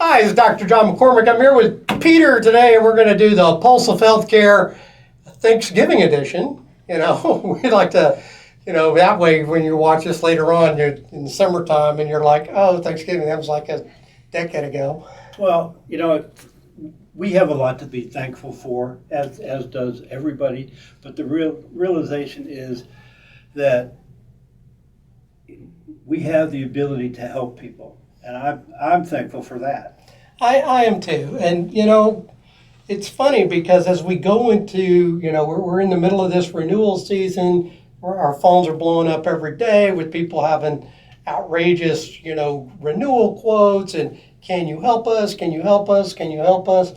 Hi, this is Dr. John McCormick. I'm here with Peter today, and we're going to do the Pulse of Healthcare Thanksgiving edition. We'd like to, that way when you watch this later on, you're in the summertime, and you're like, oh, Thanksgiving, that was like a decade ago. Well, we have a lot to be thankful for, as does everybody. But the realization is that we have the ability to help people, and I'm thankful for that. I am too, and it's funny because as we go into, we're in the middle of this renewal season, where our phones are blowing up every day with people having outrageous, renewal quotes and can you help us? Can you help us? Can you help us?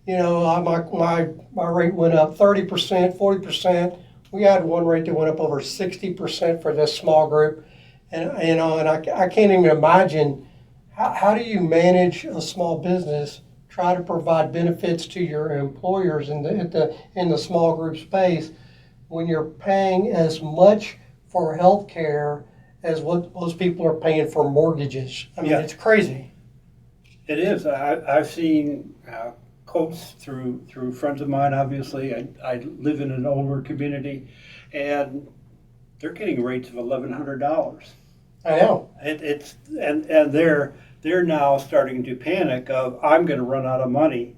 My rate went up 30%, 40%. We had one rate that went up over 60% for this small group. And I can't even imagine how do you manage a small business, try to provide benefits to your employers in the small group space when you're paying as much for health care as what most people are paying for mortgages. I mean, It's crazy. It is. I've seen quotes through friends of mine. Obviously, I live in an older community, and they're getting rates of $1,100. I know. And they're now starting to panic of I'm going to run out of money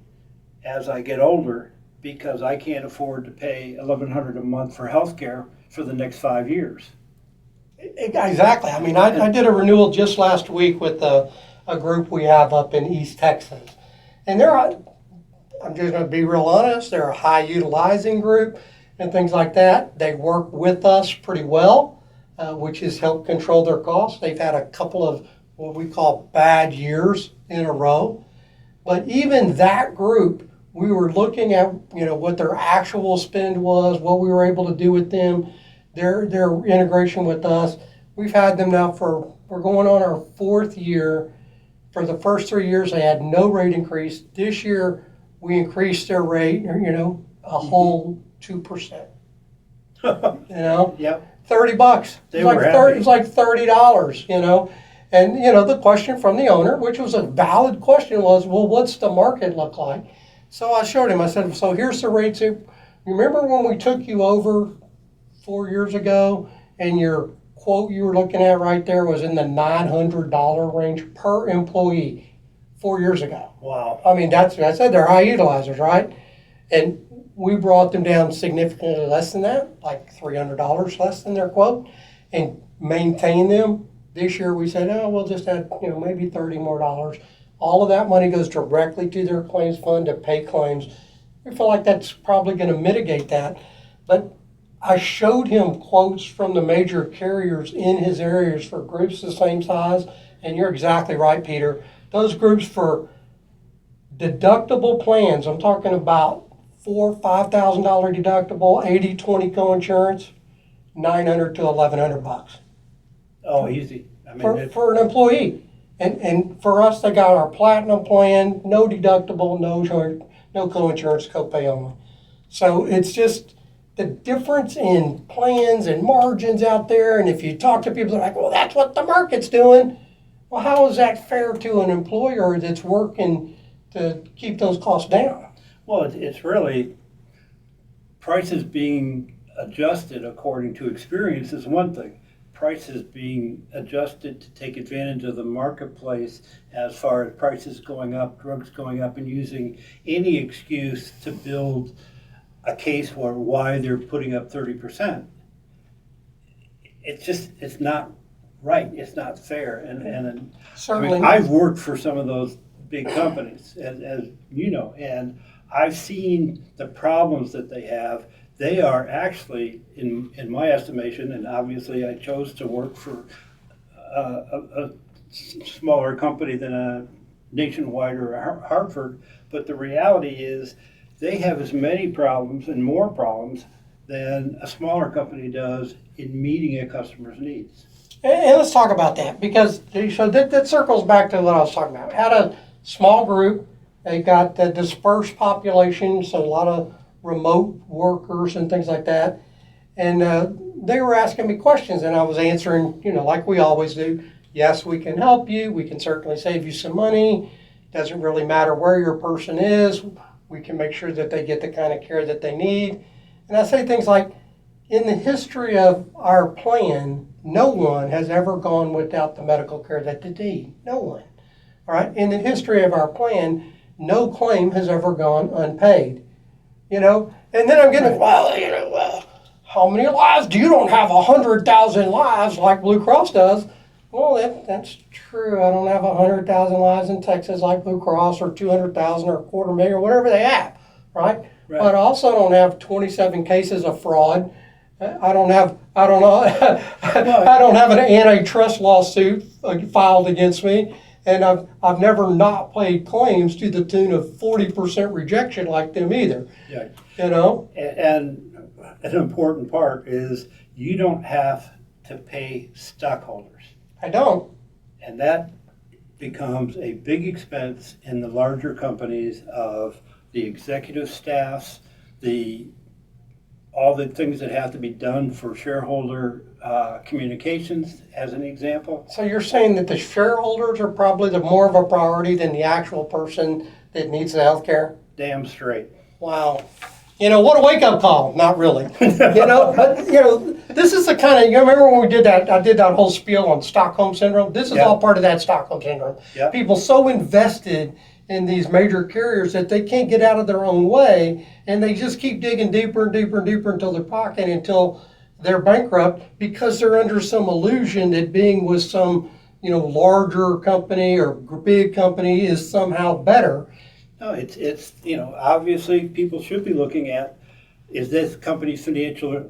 as I get older because I can't afford to pay $1,100 a month for health care for the next 5 years. Exactly. I mean, I did a renewal just last week with a group we have up in East Texas. And I'm just going to be real honest, they're a high utilizing group and things like that. They work with us pretty well, which has helped control their costs. They've had a couple of what we call bad years in a row. But even that group, we were looking at, what their actual spend was, what we were able to do with them, their integration with us. We've had them now we're going on our 4th year. For the first 3 years, they had no rate increase. This year, we increased their rate, a whole 2%. Yep. $30. They were happy. It was like $30, And, the question from the owner, which was a valid question, was, well, what's the market look like? So I showed him, I said, so here's the rates. Remember when we took you over 4 years ago and your quote you were looking at right there was in the $900 range per employee 4 years ago? Wow. I mean, I said they're high utilizers, right? And we brought them down significantly less than that, like $300 less than their quote, and maintained them. This year we said, we'll just add, maybe $30 more. All of that money goes directly to their claims fund to pay claims. We feel like that's probably going to mitigate that. But I showed him quotes from the major carriers in his areas for groups the same size. And you're exactly right, Peter. Those groups for deductible plans, I'm talking about $4,000 or $5,000 deductible, 80/20 co-insurance, $900 to $1,100. Oh, easy. I mean, for an employee. And for us, they got our platinum plan, no deductible, no co-insurance, copay only. So it's just the difference in plans and margins out there. And if you talk to people, they're like, well, that's what the market's doing. Well, how is that fair to an employer that's working to keep those costs down? Well, it's really prices being adjusted according to experience is one thing. Prices being adjusted to take advantage of the marketplace as far as prices going up, drugs going up, and using any excuse to build a case for why they're putting up 30%. It's not right. It's not fair. And Certainly. I've worked for some of those big companies, as you know, and I've seen the problems that they have. They are actually, in my estimation, and obviously I chose to work for a smaller company than a Nationwide or a Hartford, but the reality is they have as many problems and more problems than a smaller company does in meeting a customer's needs. And let's talk about that, because so that circles back to what I was talking about. Had a small group, they got the dispersed population, so a lot of remote workers and things like that. And they were asking me questions, and I was answering, like we always do. Yes, we can help you. We can certainly save you some money. Doesn't really matter where your person is. We can make sure that they get the kind of care that they need. And I say things like, in the history of our plan, no one has ever gone without the medical care that they need. No one. All right. In the history of our plan, no claim has ever gone unpaid. And then I'm getting, well, how many lives? You don't have 100,000 lives like Blue Cross does. Well, that's true. I don't have 100,000 lives in Texas like Blue Cross, or 200,000 or 250,000 or whatever they have, right? But I also don't have 27 cases of fraud. I don't have an antitrust lawsuit filed against me, and I've never not paid claims to the tune of 40% rejection like them either. Yeah. And an important part is you don't have to pay stockholders. I don't. And that becomes a big expense in the larger companies of the executive staffs, all the things that have to be done for shareholder communications, as an example. So you're saying that the shareholders are probably more of a priority than the actual person that needs the health care? Damn straight. Wow. What a wake-up call. Not really. But this is the kind of, you remember when we did that, I did that whole spiel on Stockholm Syndrome? This is all part of that Stockholm Syndrome. Yep. People so invested in these major carriers that they can't get out of their own way, and they just keep digging deeper and deeper and deeper into their pocket until they're bankrupt, because they're under some illusion that being with some, larger company or big company is somehow better. No, it's obviously people should be looking at, is this company financially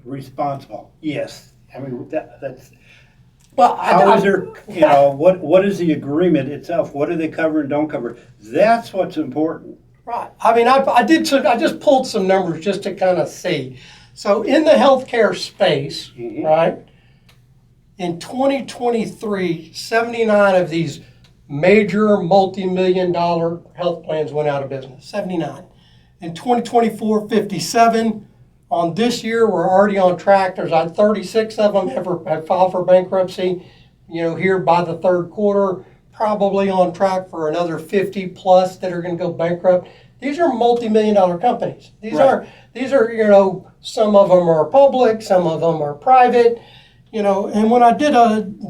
responsible? Yes. I mean, that's. Well, How is there, what is the agreement itself? What do they cover and don't cover? That's what's important. Right. I mean, I just pulled some numbers just to kind of see. So in the healthcare space, right, in 2023, 79 of these major multi-million-dollar health plans went out of business. 79. In 2024, 57. On this year, we're already on track. There's 36 of them have filed for bankruptcy, here by the third quarter. Probably on track for another 50 plus that are going to go bankrupt. These are multi-million-dollar companies. These are some of them are public, some of them are private, And when I did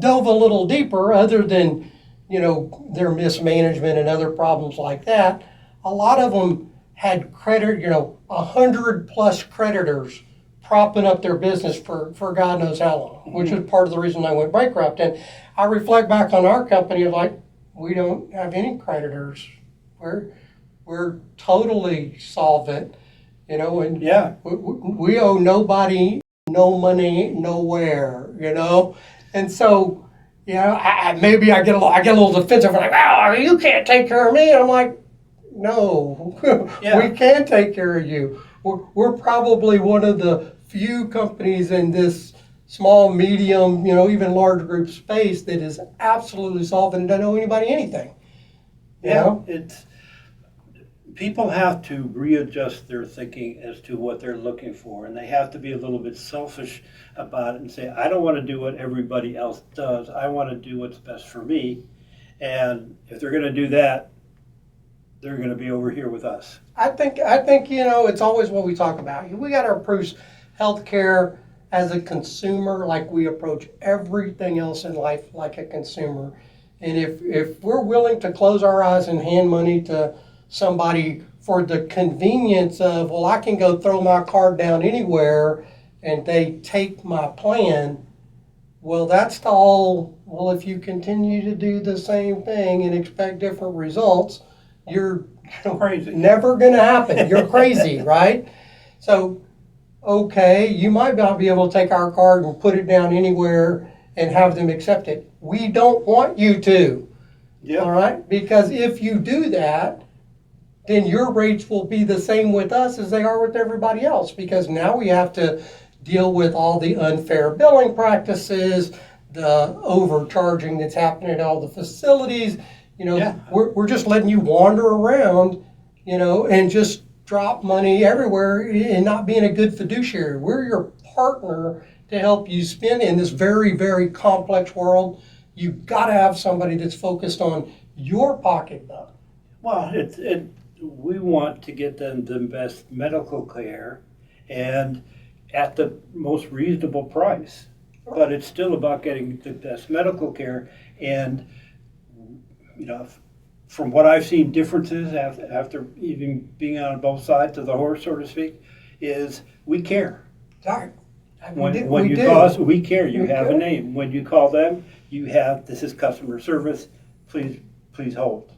delve a little deeper, other than their mismanagement and other problems like that, a lot of them had 100 plus creditors propping up their business for God knows how long, which was part of the reason I went bankrupt. And I reflect back on our company of we don't have any creditors. We're totally solvent, and we owe nobody no money nowhere, and so. Maybe I get a little defensive, you can't take care of me. And I'm like, no, we can take care of you. We're probably one of the few companies in this small, medium, even large group space that is absolutely solvent and doesn't owe anybody anything. People have to readjust their thinking as to what they're looking for, and they have to be a little bit selfish about it and say, I don't want to do what everybody else does. I want to do what's best for me. And if they're going to do that, they're going to be over here with us. I think it's always what we talk about. We got to approach healthcare as a consumer like we approach everything else in life like a consumer. And if we're willing to close our eyes and hand money to somebody for the convenience of, I can go throw my card down anywhere and they take my plan, that's the whole, if you continue to do the same thing and expect different results, you're crazy. Never going to happen. You're crazy, right? So, okay, you might not be able to take our card and put it down anywhere and have them accept it. We don't want you to. Yeah. All right? Because if you do that, then your rates will be the same with us as they are with everybody else, because now we have to deal with all the unfair billing practices, the overcharging that's happening at all the facilities. We're just letting you wander around, and just drop money everywhere and not being a good fiduciary. We're your partner to help you spend in this very, very complex world. You've got to have somebody that's focused on your pocketbook. Well, we want to get them the best medical care and at the most reasonable price. But it's still about getting the best medical care. And, from what I've seen, differences after even being on both sides of the horse, so to speak, is we care. Right. When you call us, we care. You have a name. When you call them, this is customer service. Please hold.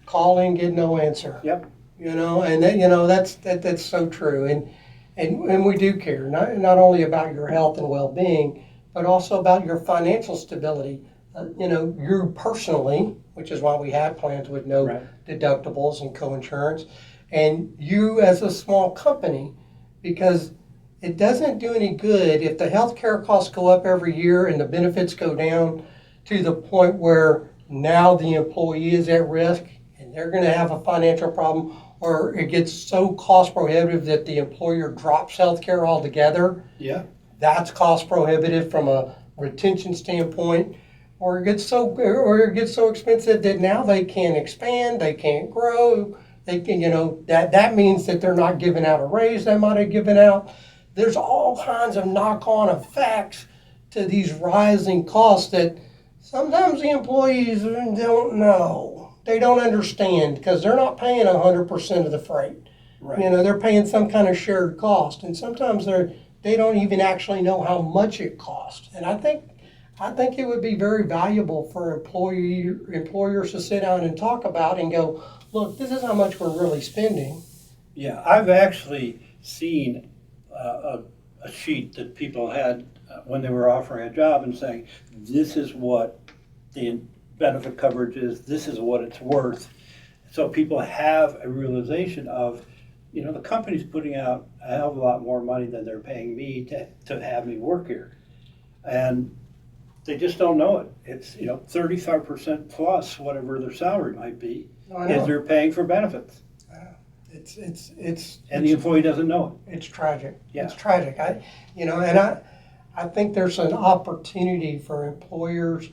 Call in, get no answer. Yep. And that's so true. And we do care, not only about your health and well-being, but also about your financial stability. You personally, which is why we have plans with no deductibles and co-insurance, and you as a small company, because it doesn't do any good if the health care costs go up every year and the benefits go down to the point where now the employee is at risk and they're going to have a financial problem, or it gets so cost prohibitive that the employer drops health care altogether. Yeah. That's cost prohibitive from a retention standpoint. Or it gets so expensive that now they can't expand, they can't grow. They can, that means that they're not giving out a raise they might have given out. There's all kinds of knock-on effects to these rising costs that sometimes the employees don't know. They don't understand because they're not paying 100% of the freight. Right. They're paying some kind of shared cost, and sometimes they don't even actually know how much it costs. And I think it would be very valuable for employers to sit down and talk about and go, look, this is how much we're really spending. Yeah, I've actually seen a sheet that people had when they were offering a job and saying, this is what the benefit coverage is, this is what it's worth. So people have a realization of, the company's putting out a hell of a lot more money than they're paying me to have me work here. And they just don't know it. It's 35% plus whatever their salary might be is they're paying for benefits. And the employee doesn't know it. It's tragic. Yeah. It's tragic. I think there's an opportunity for employers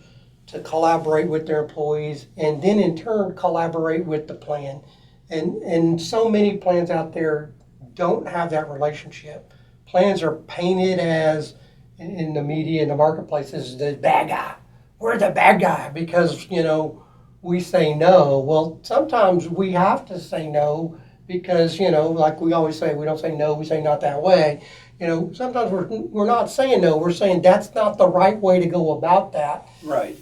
to collaborate with their employees and then in turn collaborate with the plan. And so many plans out there don't have that relationship. Plans are painted as, in the media and the marketplace, as the bad guy. We're the bad guy because, we say no. Well, sometimes we have to say no because, like we always say, we don't say no, we say not that way. Sometimes we're not saying no, we're saying that's not the right way to go about that. Right.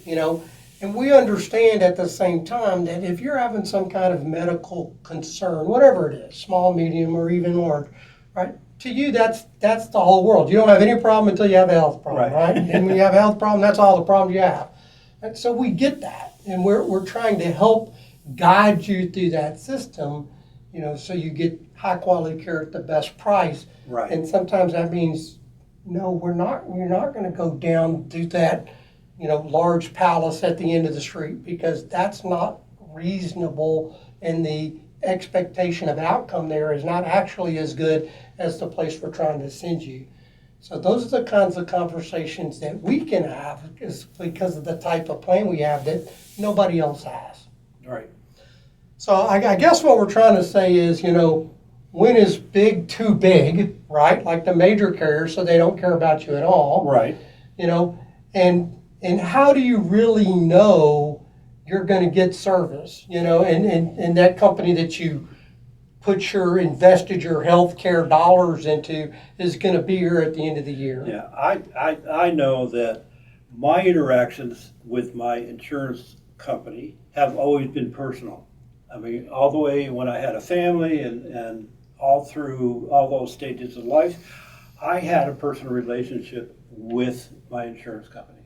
And we understand at the same time that if you're having some kind of medical concern, whatever it is, small, medium, or even large, right? To you, that's the whole world. You don't have any problem until you have a health problem, right? And when you have a health problem, that's all the problem you have. And so we get that, and we're trying to help guide you through that system, so you get high quality care at the best price. Right. And sometimes that means, no, we're not going to go down to that, large palace at the end of the street because that's not reasonable, and the expectation of outcome there is not actually as good as the place we're trying to send you. So those are the kinds of conversations that we can have because of the type of plan we have that nobody else has. Right. So I guess what we're trying to say is, when is big too big, right? Like the major carriers, so they don't care about you at all. Right. And how do you really know you're going to get service, and that company that you invested your healthcare dollars into is going to be here at the end of the year. Yeah, I know that my interactions with my insurance company have always been personal. I mean, all the way when I had a family and all through all those stages of life, I had a personal relationship with my insurance company.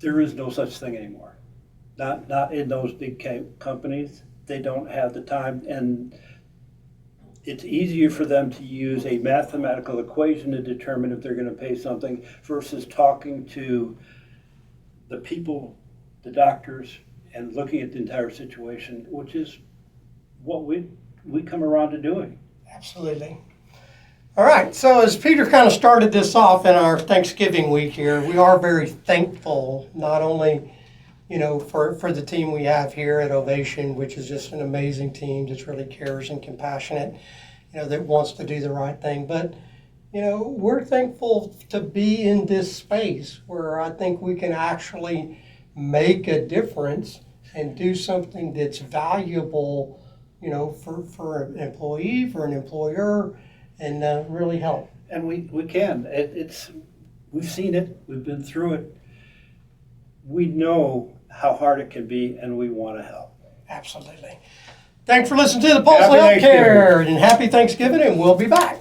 There is no such thing anymore. Not in those big companies. They don't have the time, and it's easier for them to use a mathematical equation to determine if they're going to pay something versus talking to the people, the doctors, and looking at the entire situation, which is what we come around to doing. Absolutely. All right, so as Peter kind of started this off in our Thanksgiving week here, we are very thankful not only you know, for the team we have here at Ovation, which is just an amazing team that really cares and compassionate, you know, that wants to do the right thing. But, you know, we're thankful to be in this space where I think we can actually make a difference and do something that's valuable, you know, for an employee, for an employer, and really help. And we can. We've seen it. We've been through it. We know how hard it can be, and we want to help. Absolutely. Thanks for listening to the Pulse of Happy Healthcare, and happy Thanksgiving, and we'll be back.